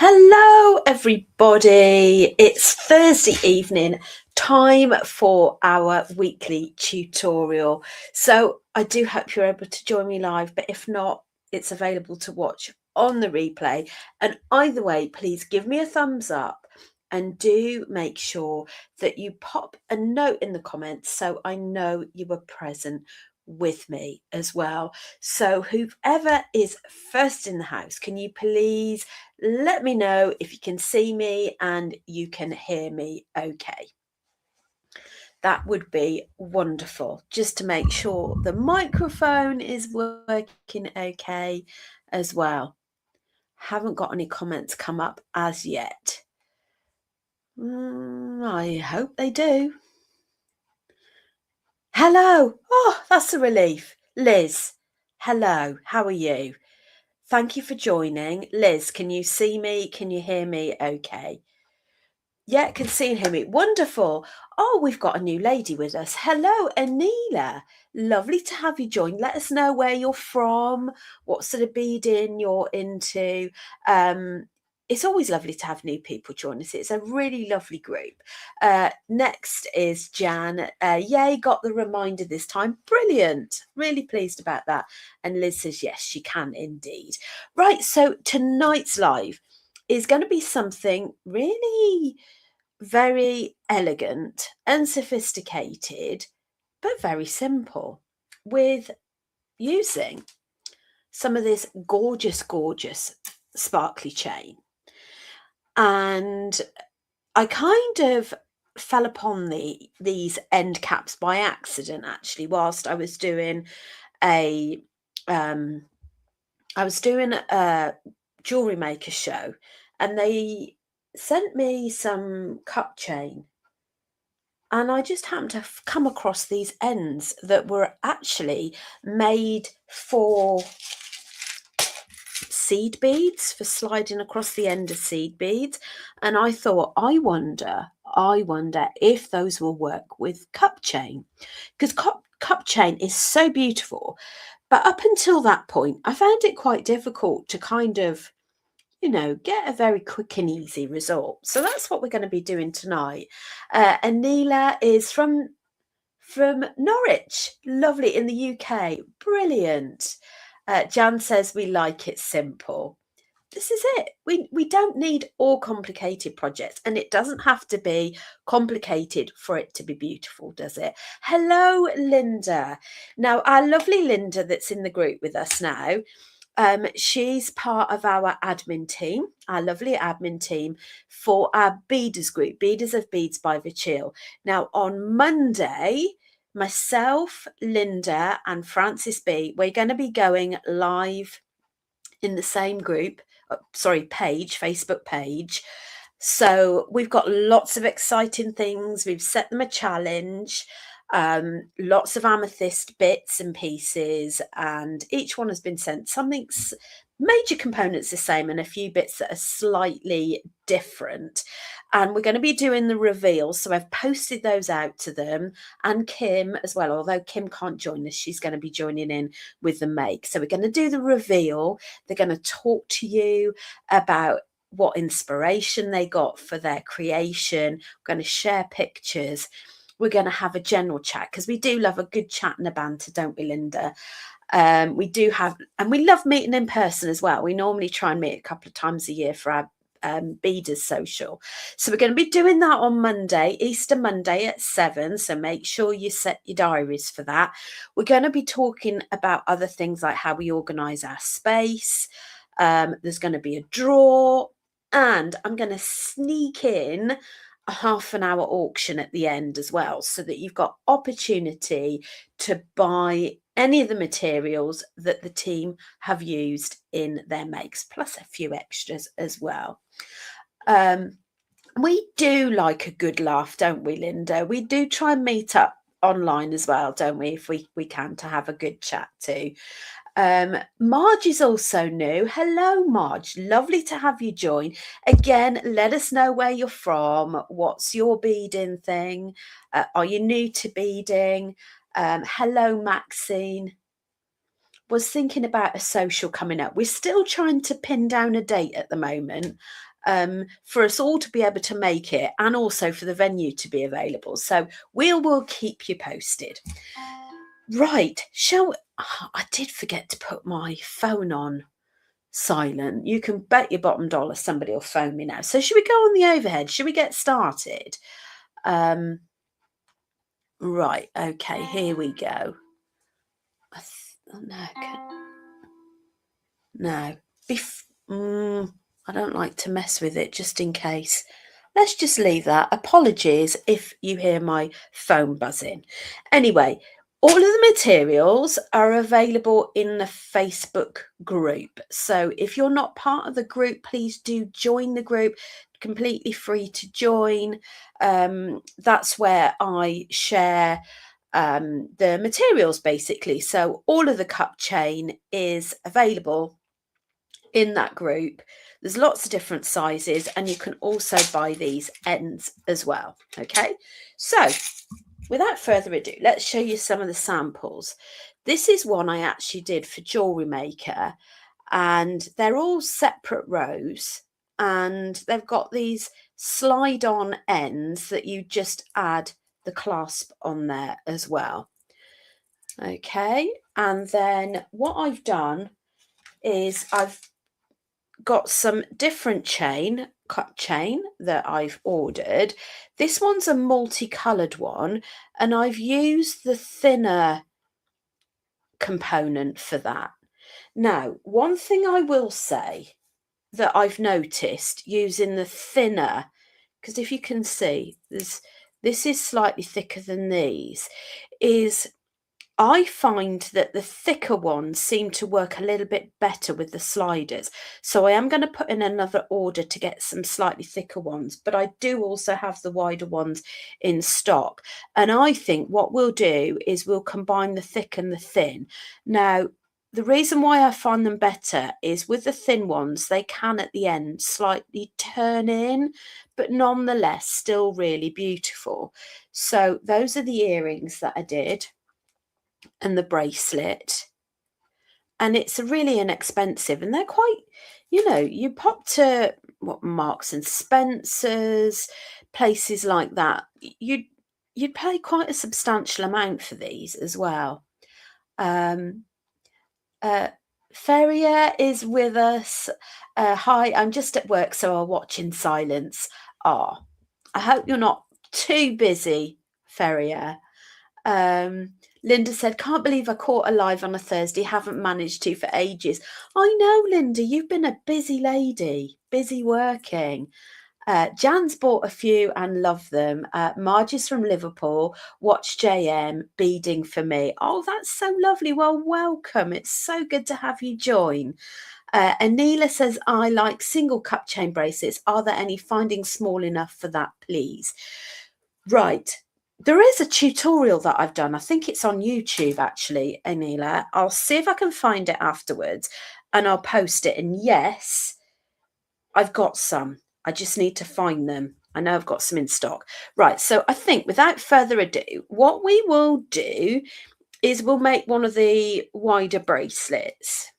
Hello, everybody. It's Thursday evening, time for our weekly tutorial. So I do hope you're able to join me live, but if not, it's available to watch on the replay. And either way, please give me a thumbs up and do make sure that you pop a note in the comments so I know you were present with me as well. So whoever is first in the house, can you please let me know if you can see me and you can hear me okay? That would be wonderful, just to make sure the microphone is working okay as well. Haven't got any comments come up as yet. I hope they do. Hello. Oh, that's a relief. Liz, hello. How are you? Thank you for joining. Liz, can you see me? Can you hear me okay? Yeah, can see and hear me. Wonderful. Oh, we've got a new lady with us. Hello, Anila. Lovely to have you join. Let us know where you're from, what sort of beading you're into. It's always lovely to have new people join us. It's a really lovely group. Next is Jan. Yay, got the reminder this time. Brilliant. Really pleased about that. And Liz says, yes, she can indeed. Right, so tonight's live is going to be something really very elegant and sophisticated, but very simple, with using some of this gorgeous, gorgeous sparkly chain. And I kind of fell upon these end caps by accident, actually, whilst I was doing a jewellery maker show, and they sent me some cup chain, and I just happened to come across these ends that were actually made for seed beads, for sliding across the end of seed beads. And I thought, I wonder if those will work with cup chain, because cup chain is so beautiful. But up until that point, I found it quite difficult to kind of, get a very quick and easy result. So that's what we're going to be doing tonight. Anila is from Norwich, lovely, in the UK. Brilliant. Jan says we like it simple. This is it. We don't need all complicated projects, and it doesn't have to be complicated for it to be beautiful, does it? Hello, Linda. Now, our lovely Linda that's in the group with us now, she's part of our admin team, our lovely admin team for our Beaders group, Beaders of Beads by Verchiel. Now, on Monday, myself, Linda, and Francis B, we're going to be going live in the same group, page, Facebook page. So we've got lots of exciting things. We've set them a challenge. Lots of amethyst bits and pieces, and each one has been sent something's major components the same and a few bits that are slightly different. And we're going to be doing the reveal, so I've posted those out to them, and Kim as well, although Kim can't join us, she's going to be joining in with the make. So we're going to do the reveal. They're going to talk to you about what inspiration they got for their creation. We're going to share pictures. We're going to have a general chat, because we do love a good chat and a banter, don't we, Linda? We do have, and we love meeting in person as well. We normally try and meet a couple of times a year for our Beaders social. So we're going to be doing that on Monday, Easter Monday at 7. So make sure you set your diaries for that. We're going to be talking about other things like how we organise our space. There's going to be a draw, and I'm going to sneak in a half-an-hour auction at the end as well, so that you've got opportunity to buy any of the materials that the team have used in their makes, plus a few extras as well. We do like a good laugh, don't we, Linda? We do try and meet up online as well, don't we, if we can, to have a good chat too. Marge is also new. Hello, Marge. Lovely to have you join. Again, let us know where you're from. What's your beading thing? Are you new to beading? Hello, Maxine. Was thinking about a social coming up. We're still trying to pin down a date at the moment. for us all to be able to make it, and also for the venue to be available. So we will keep you posted. Right, shall we? Oh, I did forget to put my phone on silent. You can bet your bottom dollar somebody will phone me now. So should we go on the overhead? Should we get started? Right, okay, here we go. Oh, no. I don't like to mess with it just in case. Let's just leave that. Apologies if you hear my phone buzzing. Anyway, all of the materials are available in the Facebook group. So if you're not part of the group, please do join the group. Completely free to join. That's where I share the materials basically. So all of the cup chain is available in that group. There's lots of different sizes, and you can also buy these ends as well. Okay, so without further ado, let's show you some of the samples. This is one I actually did for Jewellery Maker, and they're all separate rows, and they've got these slide on ends that you just add the clasp on there as well. Okay, and then what I've done is I've got some different cup chain that I've ordered. This one's a multicolored one, and I've used the thinner component for that. Now, one thing I will say that I've noticed using the thinner, because if you can see, this is slightly thicker than these, is I find that the thicker ones seem to work a little bit better with the sliders. So I am going to put in another order to get some slightly thicker ones, but I do also have the wider ones in stock. And I think what we'll do is we'll combine the thick and the thin. Now, the reason why I find them better is with the thin ones, they can at the end slightly turn in, but nonetheless still really beautiful. So those are the earrings that I did, and the bracelet, and it's really inexpensive, and they're quite, you pop to Marks and Spencer's, places like that, you'd pay quite a substantial amount for these as well. Ferrier is with us. Hi, I'm just at work, so I'll watch in silence. I hope you're not too busy, Ferrier. Linda said, can't believe I caught a live on a Thursday. Haven't managed to for ages. I know, Linda, you've been a busy lady, busy working. Jan's bought a few and love them. Margie's from Liverpool. Watch JM beading for me. Oh, that's so lovely. Well, welcome. It's so good to have you join. Anila says, I like single cup chain bracelets. Are there any finding small enough for that, please? Right. There is a tutorial that I've done. I think it's on YouTube, actually, Anila. I'll see if I can find it afterwards, and I'll post it. And yes, I've got some. I just need to find them. I know I've got some in stock. Right, so I think without further ado, what we will do is we'll make one of the wider bracelets.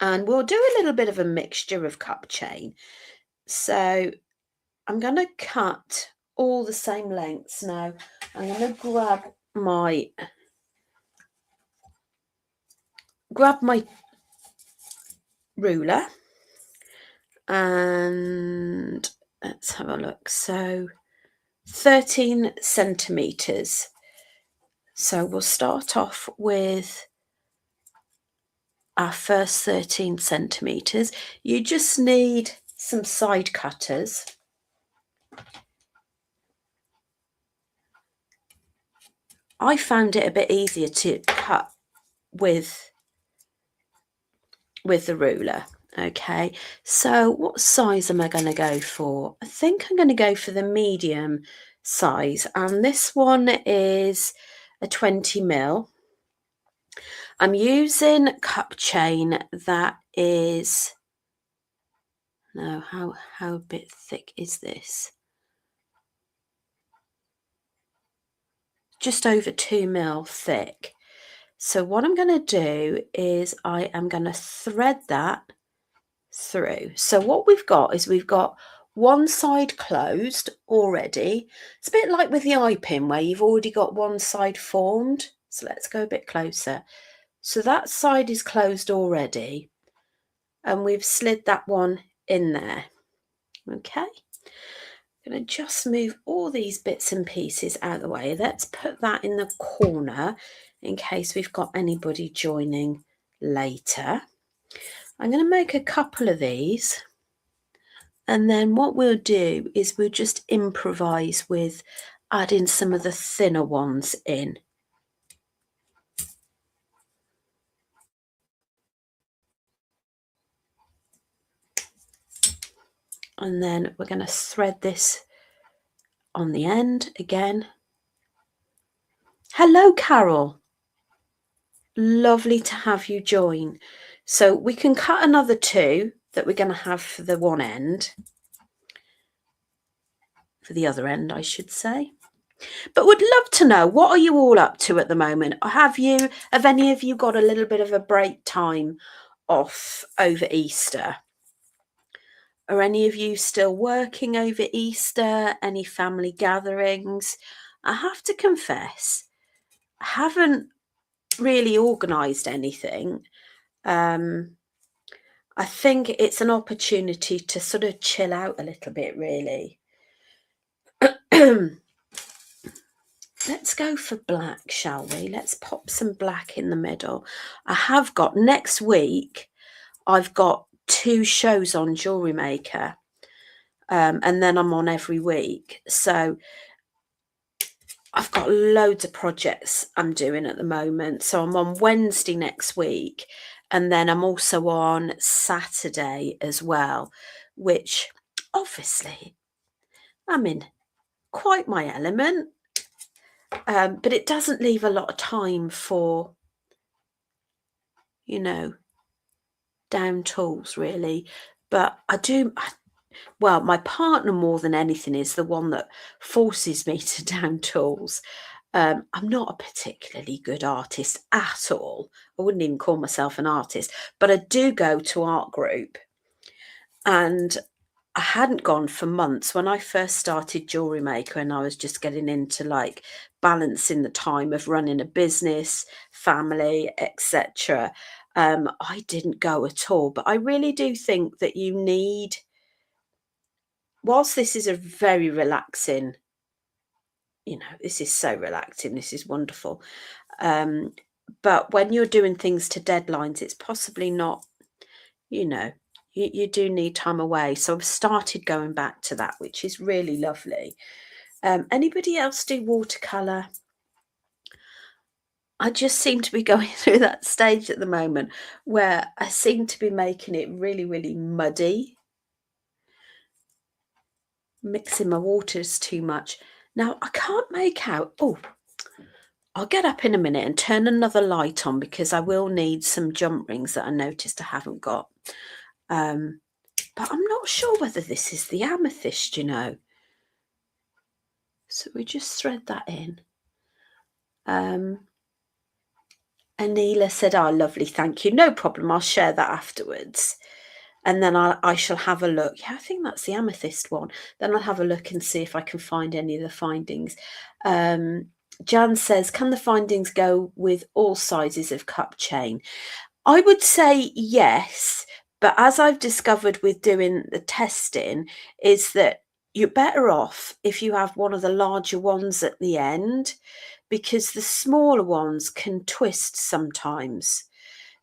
And we'll do a little bit of a mixture of cup chain. So I'm going to cut all the same lengths now. I'm going to grab my ruler, and let's have a look. So 13 centimeters. So we'll start off with our first 13 centimeters. You just need some side cutters. I found it a bit easier to cut with the ruler. Okay, so what size am I going to go for? I think I'm going to go for the medium size, and this one is a 20 mil. I'm using cup chain that is, no, how bit thick is this? Just over 2 mil thick. So what I'm going to do is I am going to thread that through. So what we've got is we've got one side closed already. It's a bit like with the eye pin where you've already got one side formed. So let's go a bit closer. So that side is closed already, and we've slid that one in there. Okay. I'm going to just move all these bits and pieces out of the way. Let's put that in the corner in case we've got anybody joining later. I'm going to make a couple of these, and then what we'll do is we'll just improvise with adding some of the thinner ones in. And then we're going to thread this on the end again. Hello, Carol. Lovely to have you join. So we can cut another 2 that we're going to have for the one end, for the other end, I should say. But would love to know, what are you all up to at the moment? Have any of you got a little bit of a break time off over Easter? Are any of you still working over Easter? Any family gatherings? I have to confess, I haven't really organised anything. I think it's an opportunity to sort of chill out a little bit, really. Let's go for black, shall we? Let's pop some black in the middle. I have got, next week, I've got 2 shows on Jewellery Maker, and then I'm on every week. So I've got loads of projects I'm doing at the moment. So I'm on Wednesday next week, and then I'm also on Saturday as well, which obviously I'm in quite my element, but it doesn't leave a lot of time for, down tools really. But well, my partner more than anything is the one that forces me to down tools. I'm not a particularly good artist at all. I wouldn't even call myself an artist, but I do go to art group, and I hadn't gone for months. When I first started Jewellery Maker and I was just getting into like balancing the time of running a business, family, etc., I didn't go at all. But I really do think that you need, whilst this is a very relaxing, this is so relaxing, this is wonderful. But when you're doing things to deadlines, it's possibly not, you do need time away. So I've started going back to that, which is really lovely. Anybody else do watercolour? I just seem to be going through that stage at the moment where I seem to be making it really, really muddy. Mixing my waters too much. Now, I can't make out. Oh, I'll get up in a minute and turn another light on because I will need some jump rings that I noticed I haven't got. But I'm not sure whether this is the amethyst, So we just thread that in. Anila said, "Oh, lovely, thank you. No problem. I'll share that afterwards." And then I shall have a look. Yeah, I think that's the amethyst one. Then I'll have a look and see if I can find any of the findings. Jan says, "Can the findings go with all sizes of cup chain?" I would say yes, but as I've discovered with doing the testing, is that you're better off if you have one of the larger ones at the end, because the smaller ones can twist sometimes.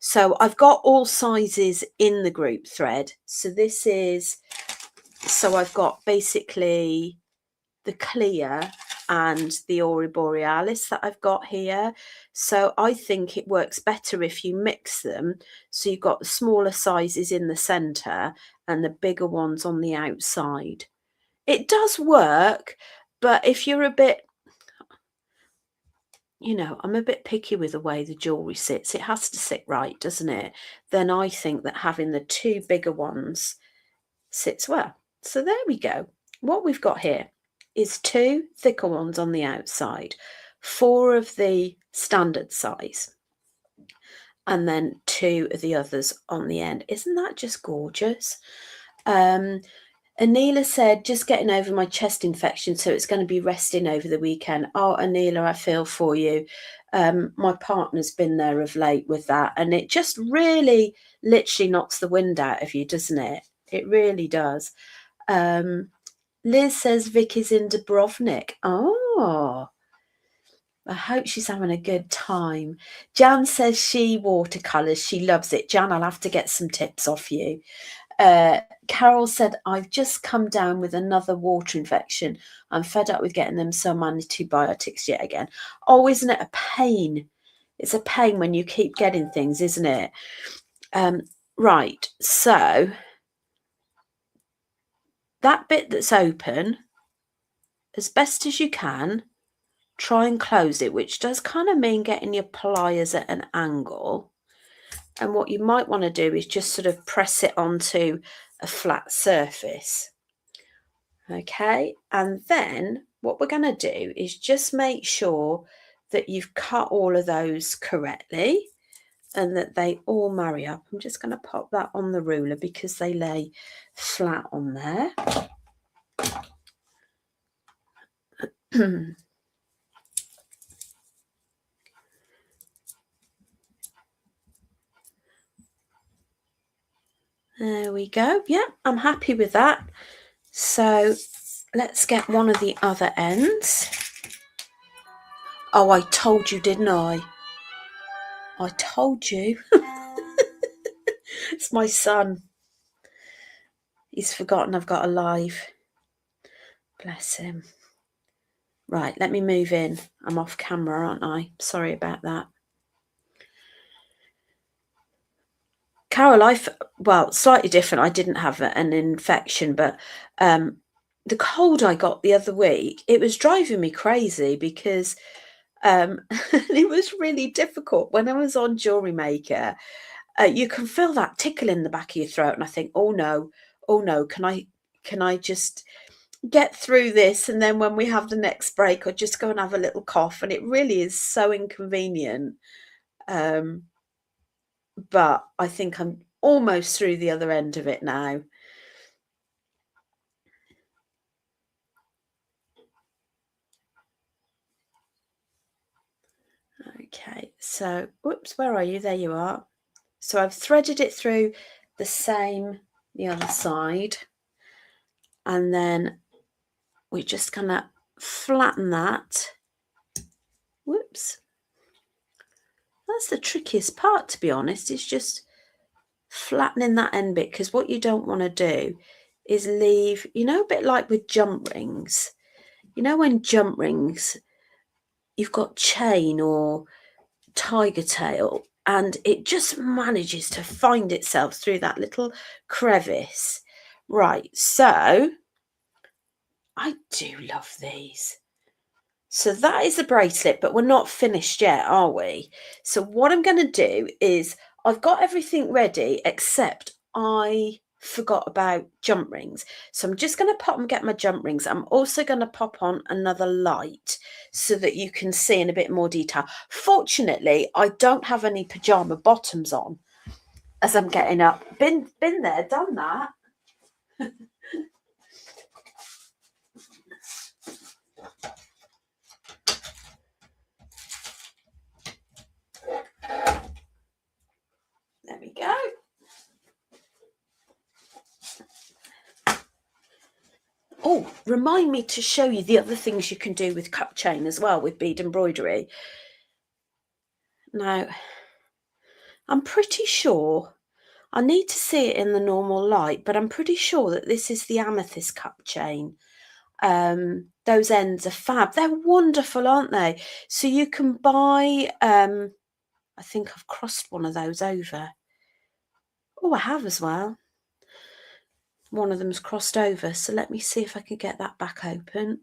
So I've got all sizes in the group thread. So I've got basically the clear and the Aurora Borealis that I've got here. So I think it works better if you mix them. So you've got the smaller sizes in the center and the bigger ones on the outside. It does work, but if you're a bit, I'm a bit picky with the way the jewellery sits. It has to sit right, doesn't it? Then I think that having the 2 bigger ones sits well. So there we go. What we've got here is 2 thicker ones on the outside, 4 of the standard size. and then 2 of the others on the end. Isn't that just gorgeous? Anila said, just getting over my chest infection, so it's going to be resting over the weekend. Oh, Anila, I feel for you. My partner's been there of late with that, and it just really literally knocks the wind out of you, doesn't it? It really does. Liz says Vicky's in Dubrovnik. Oh, I hope she's having a good time. Jan says she watercolours. She loves it. Jan, I'll have to get some tips off you. Carol said, I've just come down with another water infection. I'm fed up with getting them so many antibiotics yet again. Oh, isn't it a pain? It's a pain when you keep getting things, isn't it? Right, so that bit that's open, as best as you can, try and close it, which does kind of mean getting your pliers at an angle. And what you might want to do is just sort of press it onto a flat surface. Okay, and then what we're going to do is just make sure that you've cut all of those correctly and that they all marry up. I'm just going to pop that on the ruler because they lay flat on there. There we go. Yeah, I'm happy with that. So let's get one of the other ends. Oh, I told you, didn't I? I told you. It's my son. He's forgotten I've got a live. Bless him. Right, let me move in. I'm off camera, aren't I? Sorry about that. Carol, well, slightly different. I didn't have an infection, but the cold I got the other week, it was driving me crazy because it was really difficult. When I was on Jewellery Maker, you can feel that tickle in the back of your throat, and I think, oh no, can I just get through this, and then when we have the next break, I'll just go and have a little cough, and it really is so inconvenient. But I think I'm almost through the other end of it now. Okay, so, whoops, where are you? There you are. So I've threaded it through the other side, and then we're just gonna flatten that. Whoops. That's the trickiest part, to be honest, is just flattening that end bit, because what you don't want to do is leave, a bit like with jump rings. When jump rings, you've got chain or tiger tail, and it just manages to find itself through that little crevice. Right, so I do love these. So that is the bracelet, but we're not finished yet, are we? So what I'm going to do is I've got everything ready, except I forgot about jump rings. So I'm just going to pop and get my jump rings. I'm also going to pop on another light so that you can see in a bit more detail. Fortunately, I don't have any pajama bottoms on as I'm getting up. Been there, done that. There we go. Oh, remind me to show you the other things you can do with cup chain as well, with bead embroidery. Now, I'm pretty sure, I need to see it in the normal light, but I'm pretty sure that this is the amethyst cup chain. Those ends are fab. They're wonderful, aren't they? So you can buy, I think I've crossed one of those over. Oh, I have as well. One of them's crossed over, so let me see if I can get that back open.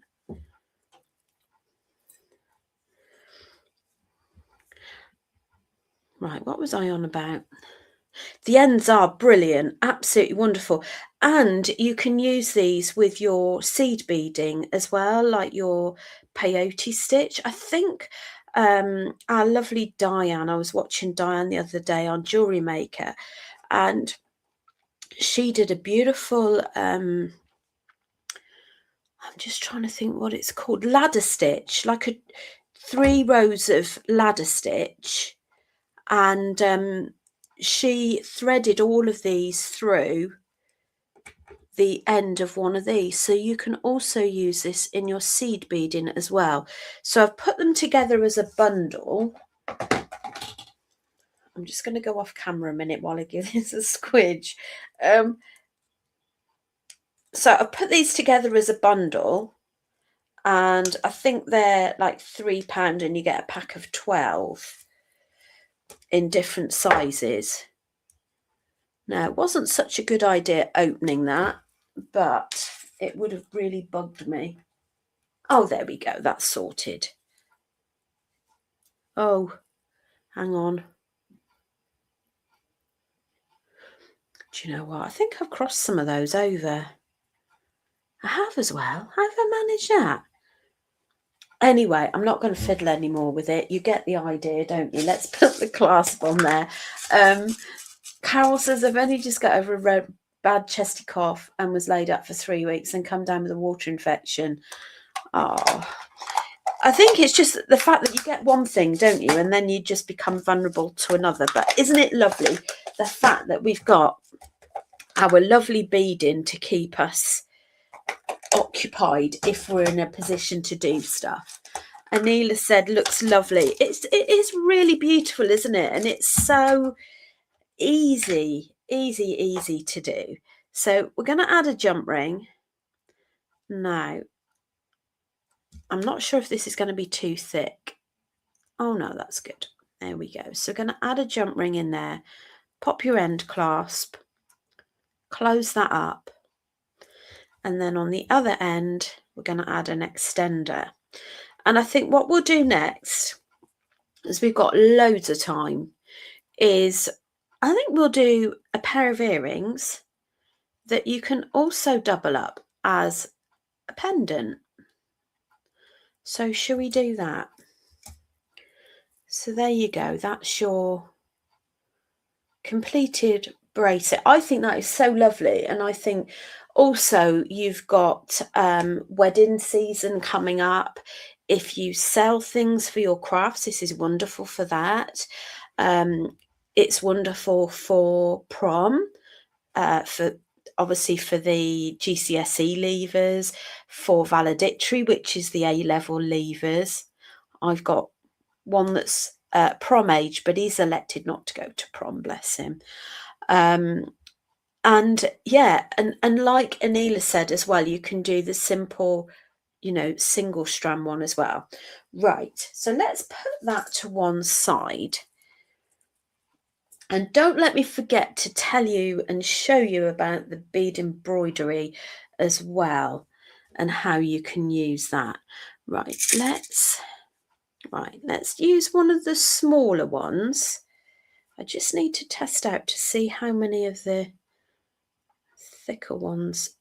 Right, what was I on about? The ends are brilliant, absolutely wonderful. And you can use these with your seed beading as well, like your peyote stitch. I think our lovely Diane. I was watching Diane the other day on Jewellery Maker, and she did a beautiful, I'm just trying to think what it's called, ladder stitch, like 3 rows of ladder stitch, and she threaded all of these through the end of one of these. So you can also use this in your seed beading as well. So I've put them together as a bundle. I'm just going to go off camera a minute while I give this a squidge. So I've put these together as a bundle, and I think they're like £3, and you get a pack of 12 in different sizes. Now, it wasn't such a good idea opening that, but it would have really bugged me. Oh, there we go. That's sorted. Oh, hang on. Do you know what? I think I've crossed some of those over. I have as well. How have I managed that? Anyway, I'm not going to fiddle anymore with it. You get the idea, don't you? Let's put the clasp on there. Carol says, I've only just got over a bad chesty cough and was laid up for 3 weeks and come down with a water infection. Oh, I think it's just the fact that you get one thing, don't you? And then you just become vulnerable to another. But isn't it lovely, the fact that we've got our lovely beading to keep us occupied if we're in a position to do stuff. Anila said, looks lovely. It is really beautiful, isn't it? And it's so easy to do. So we're going to add a jump ring. Now, I'm not sure if this is going to be too thick. Oh no, that's good. There we go. So we're going to add a jump ring in there. Pop your end clasp. Close that up. And then on the other end, we're going to add an extender. And I think what we'll do next, as we've got loads of time, is I think we'll do a pair of earrings that you can also double up as a pendant. So shall we do that? So there you go. That's your completed bracelet. I think that is so lovely. And I think also you've got wedding season coming up. If you sell things for your crafts, this is wonderful for that. It's wonderful for prom, for obviously for the GCSE leavers, for valedictory, which is the A-level leavers. I've got one that's prom age, but he's elected not to go to prom, bless him. And yeah, and like Anila said as well, you can do the simple, you know, single strand one as well. Right, so let's put that to one side. And don't let me forget to tell you and show you about the bead embroidery as well and how you can use that. Right, let's use one of the smaller ones. I just need to test out to see how many of the thicker ones.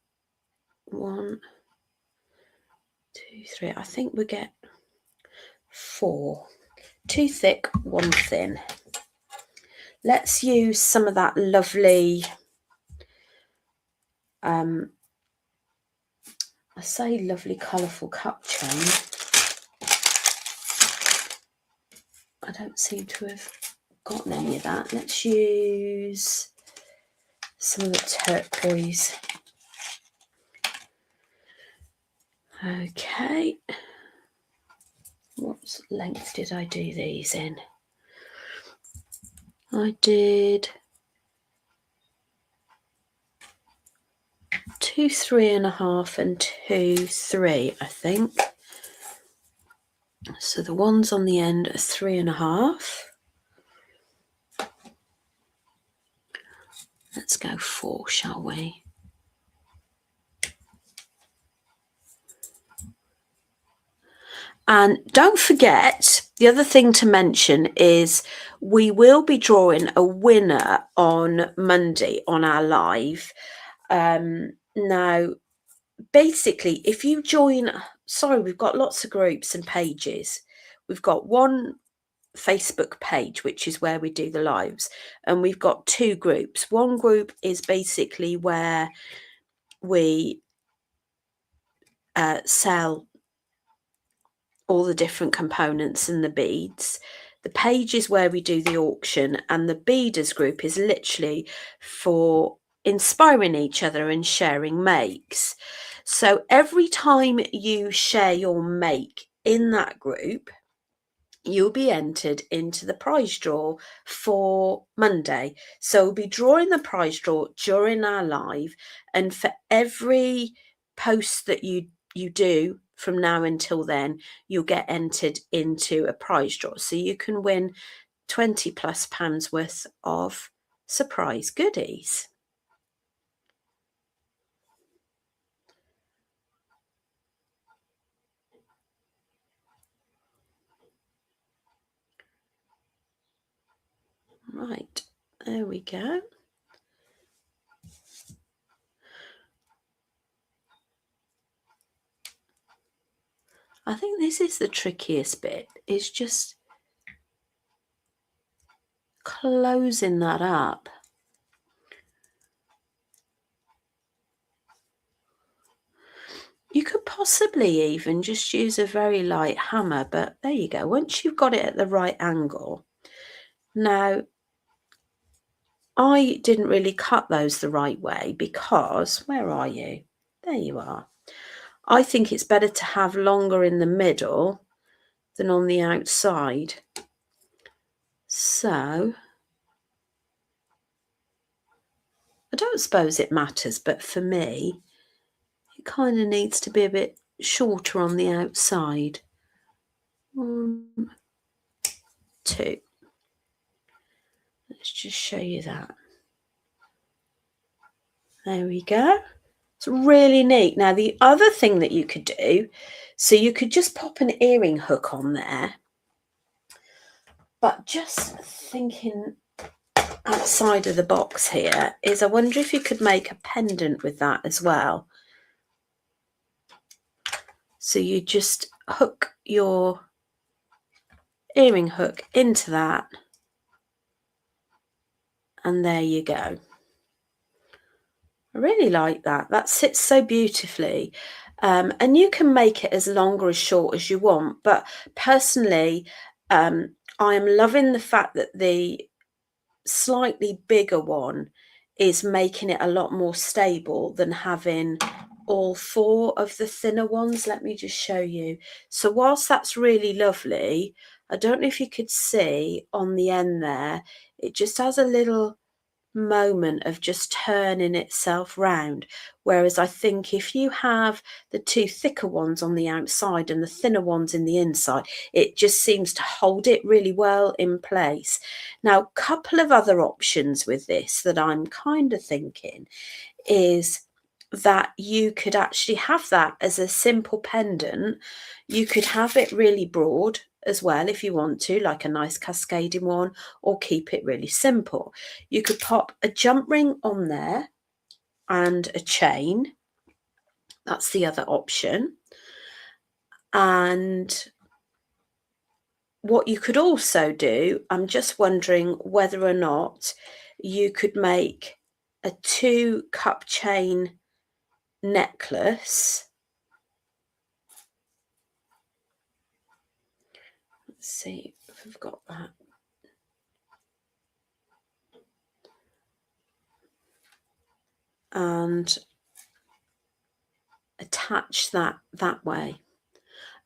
1, 2, 3. I think we get 4. 2 thick, 1 thin. Let's use some of that lovely, I say lovely colourful cup chain. I don't seem to have gotten any of that. Let's use some of the turquoise. Okay. What length did I do these in? I did 2 3.5 and 2 3, I think. So the ones on the end are 3.5. Let's go 4, shall we? And don't forget, the other thing to mention is we will be drawing a winner on Monday on our live. Now, basically, if you join, sorry, we've got lots of groups and pages. we've got one Facebook page, which is where we do the lives, and we've got two groups. One group is basically where we sell all the different components and the beads. The page is where we do the auction, and the beaders group is literally for inspiring each other and sharing makes. So every time you share your make in that group, you'll be entered into the prize draw for Monday. So we'll be drawing the prize draw during our live, and for every post that you do from now until then, you'll get entered into a prize draw. So you can win £20+ worth of surprise goodies. Right, there we go. I think this is the trickiest bit, is just closing that up. You could possibly even just use a very light hammer, but there you go. Once you've got it at the right angle. Now, I didn't really cut those the right way because, where are you? There you are. I think it's better to have longer in the middle than on the outside. So, I don't suppose it matters, but for me, it kind of needs to be a bit shorter on the outside. 1, 2. Let's just show you that. There we go. It's really neat. Now, the other thing that you could do, so you could just pop an earring hook on there, but just thinking outside of the box here is, I wonder if you could make a pendant with that as well. So you just hook your earring hook into that, and there you go. I really like that. That sits so beautifully. And you can make it as long or as short as you want. But personally, I am loving the fact that the slightly bigger one is making it a lot more stable than having all 4 of the thinner ones. Let me just show you. So whilst that's really lovely, I don't know if you could see on the end there, it just has a little moment of just turning itself round, whereas I think if you have the 2 thicker ones on the outside and the thinner ones in the inside, it just seems to hold it really well in place. Now, a couple of other options with this that I'm kind of thinking is that you could actually have that as a simple pendant. You could have it really broad as well if you want to, like a nice cascading one, or keep it really simple. You could pop a jump ring on there and a chain. That's the other option. And what you could also do, I'm just wondering whether or not you could make a 2 cup chain necklace. Let's see if we've got that. And attach that way.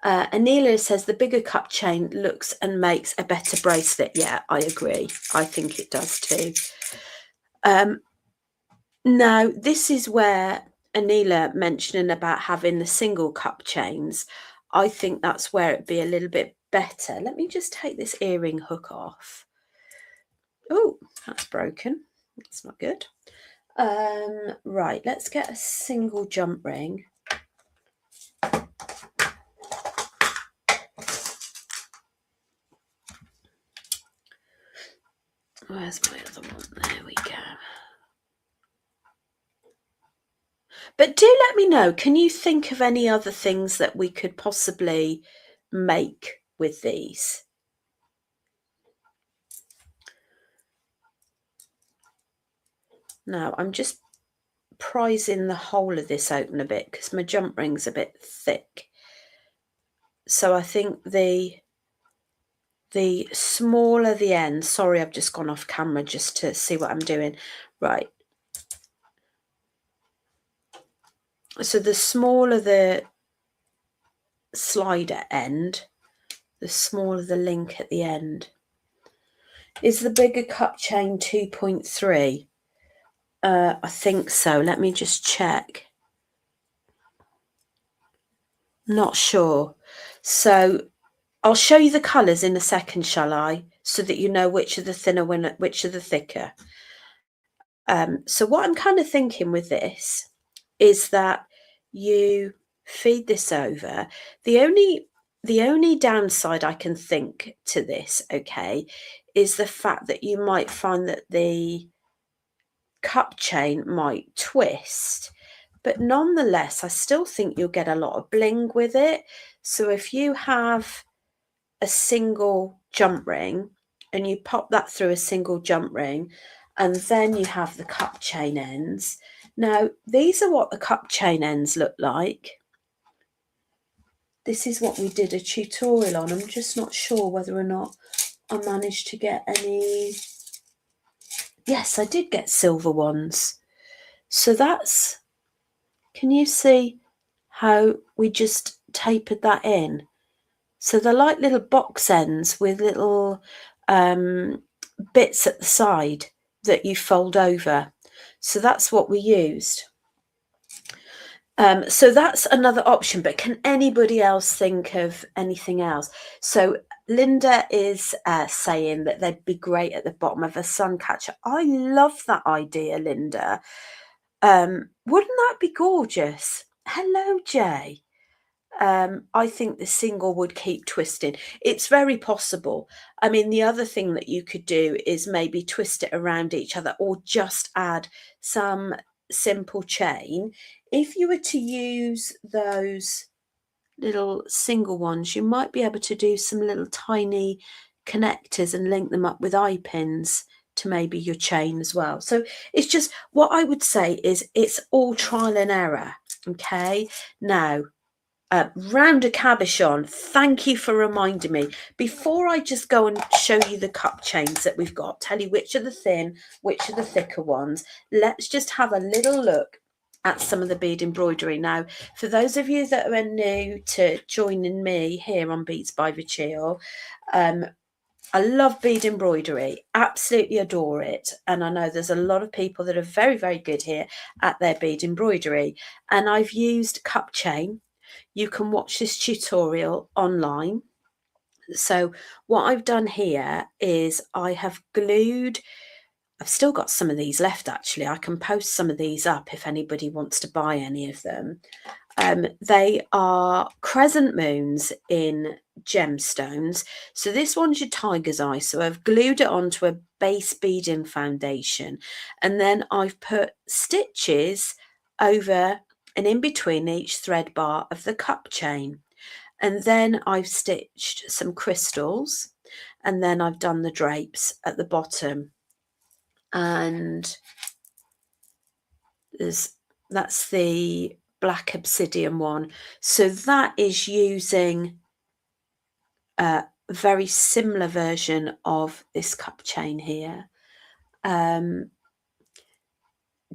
Anila says the bigger cup chain looks and makes a better bracelet. Yeah, I agree. I think it does too. Now, this is where Anila mentioning about having the single cup chains. I think that's where it'd be a little bit better. Let me just take this earring hook off. Oh, that's broken. That's not good. Right, let's get a single jump ring. Where's my other one? There we go. But do let me know, can you think of any other things that we could possibly make with these. Now I'm just prizing the whole of this open a bit because my jump ring's a bit thick. So I think the smaller the end, sorry, I've just gone off camera just to see what I'm doing. Right. So the smaller the slider end, the smaller the link at the end. Is the bigger cup chain 2.3? I think so. Let me just check. Not sure. So I'll show you the colours in a second, shall I? So that you know which are the thinner, which are the thicker. So what I'm kind of thinking with this is that you feed this over. The only downside I can think to this, okay, is the fact that you might find that the cup chain might twist. But nonetheless, I still think you'll get a lot of bling with it. So if you have a single jump ring and you pop that through a single jump ring, and then you have the cup chain ends. Now, these are what the cup chain ends look like. This is what we did a tutorial on. I'm just not sure whether or not I managed to get any. Yes, I did get silver ones. So that's, can you see how we just tapered that in? So they're like little box ends with little bits at the side that you fold over. So that's what we used. So that's another option, but can anybody else think of anything else? So Linda is saying that they'd be great at the bottom of a sun catcher. I love that idea, Linda. Wouldn't that be gorgeous? Hello, Jay. I think the single would keep twisting. It's very possible. I mean, the other thing that you could do is maybe twist it around each other or just add some simple chain. If you were to use those little single ones, you might be able to do some little tiny connectors and link them up with eye pins to maybe your chain as well. So it's just, what I would say is it's all trial and error. Okay, now Rounder Cabochon, thank you for reminding me. Before I just go and show you the cup chains that we've got, tell you which are the thin, which are the thicker ones, let's just have a little look at some of the bead embroidery. Now, for those of you that are new to joining me here on Beads by Verchiel, I love bead embroidery, absolutely adore it. And I know there's a lot of people that are very, very good here at their bead embroidery. And I've used cup chain. You can watch this tutorial online. So what I've done here is I have glued, I've still got some of these left actually. I can post some of these up if anybody wants to buy any of them. They are crescent moons in gemstones. So this one's your tiger's eye. So I've glued it onto a base beading foundation, and then I've put stitches over and in between each thread bar of the cup chain. And then I've stitched some crystals, and then I've done the drapes at the bottom. And that's the black obsidian one. So that is using a very similar version of this cup chain here.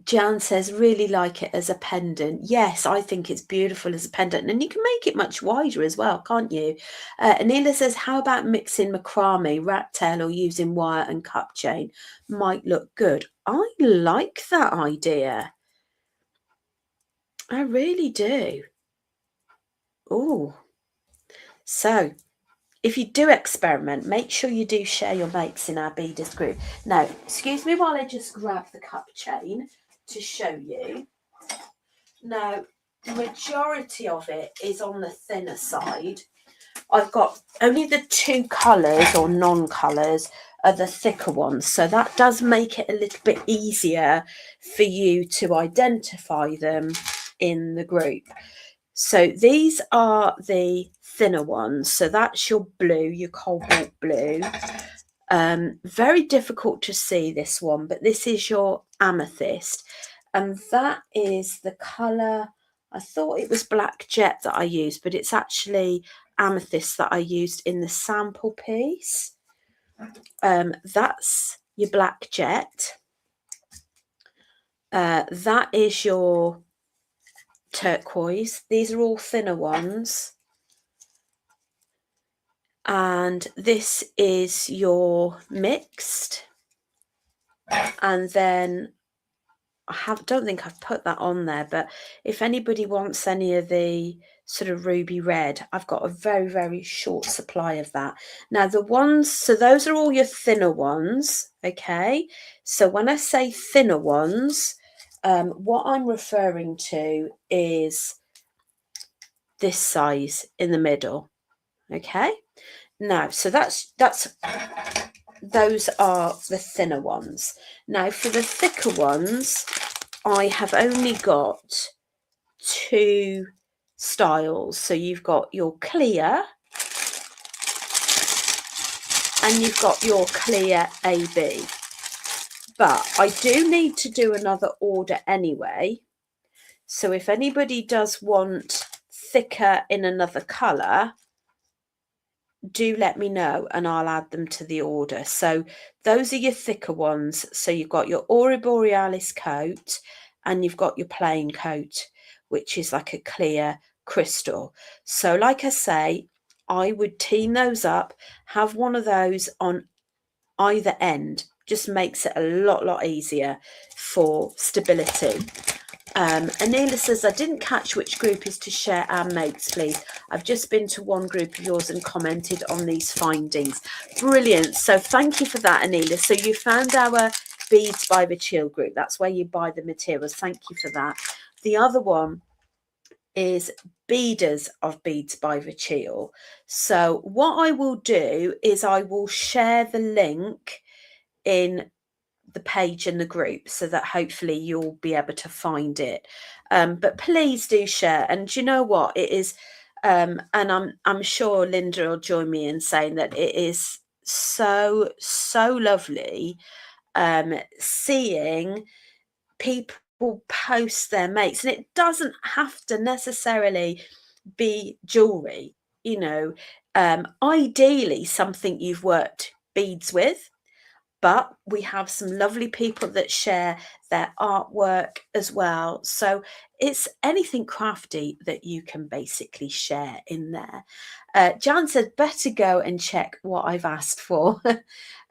Jan says, really like it as a pendant. Yes, I think it's beautiful as a pendant, and you can make it much wider as well, can't you? Anila says, how about mixing macrame, rat tail, or using wire and cup chain? Might look good. I like that idea. I really do. Oh, so if you do experiment, make sure you do share your mates in our beaders group. Now, excuse me while I just grab the cup chain to show you. Now, the majority of it is on the thinner side. I've got only the two colours or non-colours are the thicker ones. So that does make it a little bit easier for you to identify them in the group. So these are the thinner ones. So that's your blue, your cobalt blue. Very difficult to see this one, but this is your amethyst. And that is the colour, I thought it was black jet that I used, but it's actually amethyst that I used in the sample piece. That's your black jet. That is your turquoise. These are all thinner ones. And this is your mixed. And then don't think I've put that on there, but if anybody wants any of the sort of ruby red, I've got a very, very short supply of that. Now the ones, so those are all your thinner ones, okay? So when I say thinner ones, what I'm referring to is this size in the middle, okay? Now, so those are the thinner ones. Now for the thicker ones, I have only got 2 styles. So you've got your clear and you've got your clear AB. But I do need to do another order anyway. So if anybody does want thicker in another colour, do let me know and I'll add them to the order. So those are your thicker ones. So you've got your Aurora Borealis coat and you've got your plain coat, which is like a clear crystal. So like I say, I would team those up, have one of those on either end, just makes it a lot easier for stability. Anila says, I didn't catch which group is to share our makes, please. I've just been to one group of yours and commented on these findings. Brilliant. So thank you for that, Anila. So you found our Beads by Verchiel group. That's where you buy the materials. Thank you for that. The other one is Beaders of Beads by Verchiel. So what I will do is I will share the link in the page in the group so that hopefully you'll be able to find it, but please do share. And you know what it is, and I'm sure Linda will join me in saying that it is so lovely seeing people post their makes, and it doesn't have to necessarily be jewelry, you know, ideally something you've worked beads with. But we have some lovely people that share their artwork as well. So it's anything crafty that you can basically share in there. Jan said, better go and check what I've asked for.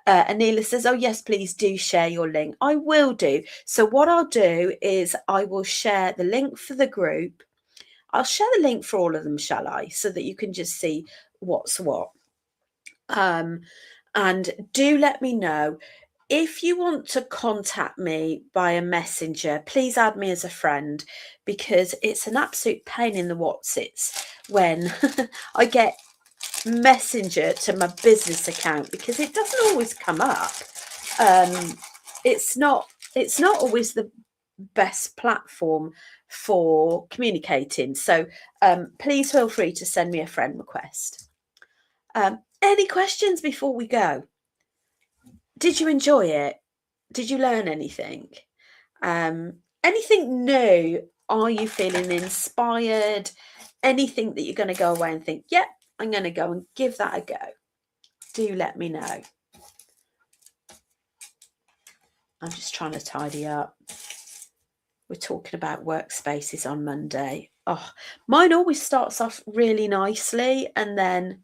Anila says, oh, yes, please do share your link. I will do. So what I'll do is I will share the link for the group. I'll share the link for all of them, shall I? So that you can just see what's what. And do let me know if you want to contact me by a messenger. Please add me as a friend, because it's an absolute pain in the whatsits when I get messenger to my business account, because it doesn't always come up. It's not always the best platform for communicating. So please feel free to send me a friend request. Any questions before we go? Did you enjoy it? Did you learn anything? Anything new? Are you feeling inspired? Anything that you're going to go away and think, yep, I'm going to go and give that a go? Do let me know. I'm just trying to tidy up. We're talking about workspaces on Monday. Oh, mine always starts off really nicely and then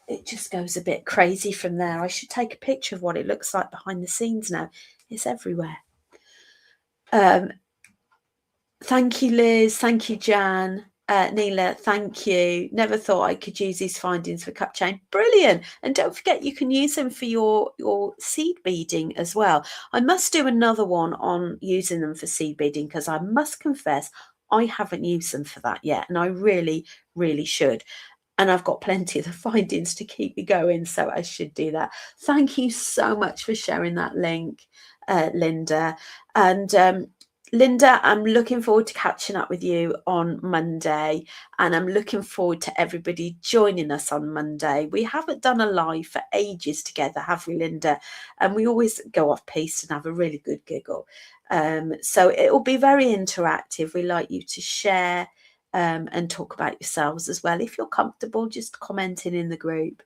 it just goes a bit crazy from there. I should take a picture of what it looks like behind the scenes now. It's everywhere. Thank you, Liz. Thank you, Jan. Neela, thank you. Never thought I could use these findings for cup chain. Brilliant. And don't forget, you can use them for your seed beading as well. I must do another one on using them for seed beading, because I must confess I haven't used them for that yet. And I really, really should. And I've got plenty of the findings to keep me going, so I should do that. Thank you so much for sharing that link, Linda. And Linda, I'm looking forward to catching up with you on Monday, and I'm looking forward to everybody joining us on Monday. We haven't done a live for ages together, have we, Linda? And we always go off piste and have a really good giggle. So it will be very interactive. We like you to share and talk about yourselves as well. If you're comfortable, just commenting in the group.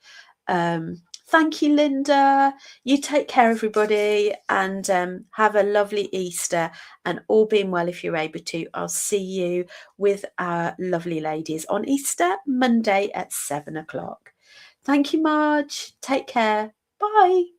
Thank you, Linda. You take care, everybody, and have a lovely Easter. And all being well, if you're able to, I'll see you with our lovely ladies on Easter Monday at 7 o'clock. Thank you, Marge. Take care. Bye.